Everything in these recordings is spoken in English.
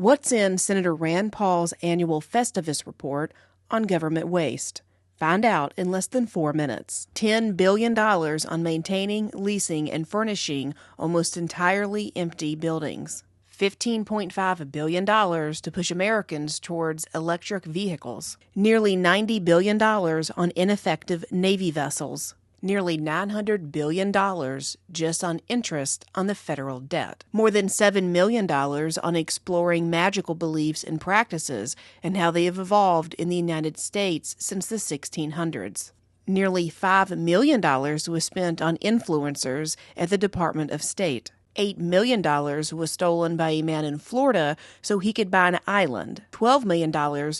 What's in Senator Rand Paul's annual Festivus Report on government waste? Find out in less than 4 minutes. $10 billion on maintaining, leasing, and furnishing almost entirely empty buildings. $15.5 billion to push Americans towards electric vehicles. Nearly $90 billion on ineffective Navy vessels. Nearly $900 billion just on interest on the federal debt. More than $7 million on exploring magical beliefs and practices and how they have evolved in the United States since the 1600s. Nearly $5 million was spent on influencers at the Department of State. $8 million was stolen by a man in Florida so he could buy an island. $12 million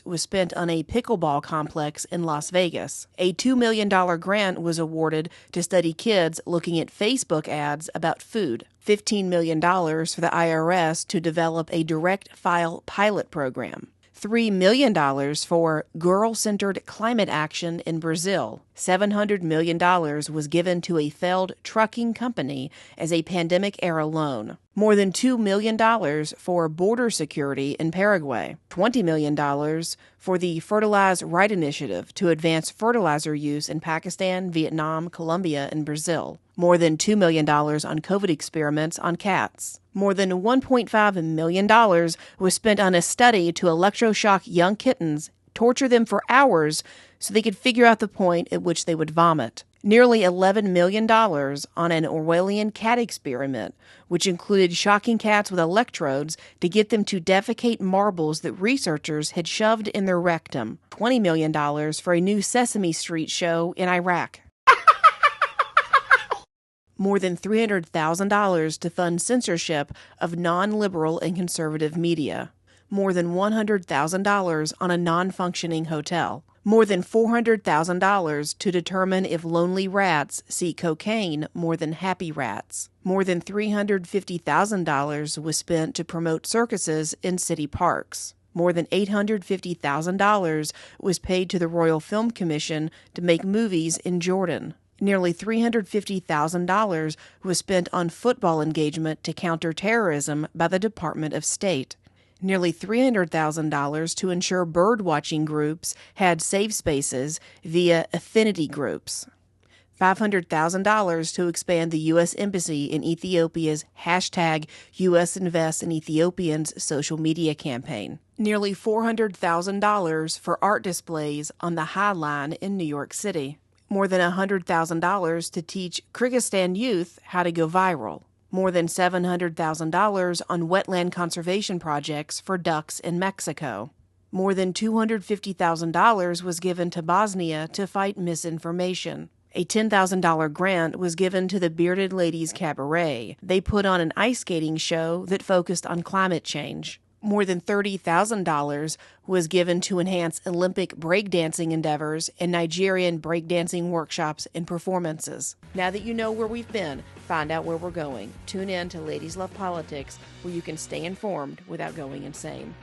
was spent on a pickleball complex in Las Vegas. A $2 million grant was awarded to study kids looking at Facebook ads about food. $15 million for the IRS to develop a direct file pilot program. $3 million for girl-centered climate action in Brazil. $700 million was given to a failed trucking company as a pandemic-era loan. More than $2 million for border security in Paraguay. $20 million for the Fertilize Right initiative to advance fertilizer use in Pakistan, Vietnam, Colombia, and Brazil. More than $2 million on COVID experiments on cats. More than $1.5 million was spent on a study to electroshock young kittens, torture them for hours so they could figure out the point at which they would vomit. Nearly $11 million on an Orwellian cat experiment, which included shocking cats with electrodes to get them to defecate marbles that researchers had shoved in their rectum. $20 million for a new Sesame Street show in Iraq. More than $300,000 to fund censorship of non-liberal and conservative media. More than $100,000 on a non-functioning hotel. More than $400,000 to determine if lonely rats see cocaine more than happy rats. More than $350,000 was spent to promote circuses in city parks. More than $850,000 was paid to the Royal Film Commission to make movies in Jordan. Nearly $350,000 was spent on football engagement to counter terrorism by the Department of State. Nearly $300,000 to ensure bird-watching groups had safe spaces via affinity groups. $500,000 to expand the U.S. Embassy in Ethiopia's #US Invest in Ethiopians social media campaign. Nearly $400,000 for art displays on the High Line in New York City. More than $100,000 to teach Kyrgyzstan youth how to go viral. More than $700,000 on wetland conservation projects for ducks in Mexico. More than $250,000 was given to Bosnia to fight misinformation. A $10,000 grant was given to the Bearded Ladies Cabaret. They put on an ice skating show that focused on climate change. More than $30,000 was given to enhance Olympic breakdancing endeavors and Nigerian breakdancing workshops and performances. Now that you know where we've been, find out where we're going. Tune in to Ladies Love Politics, where you can stay informed without going insane.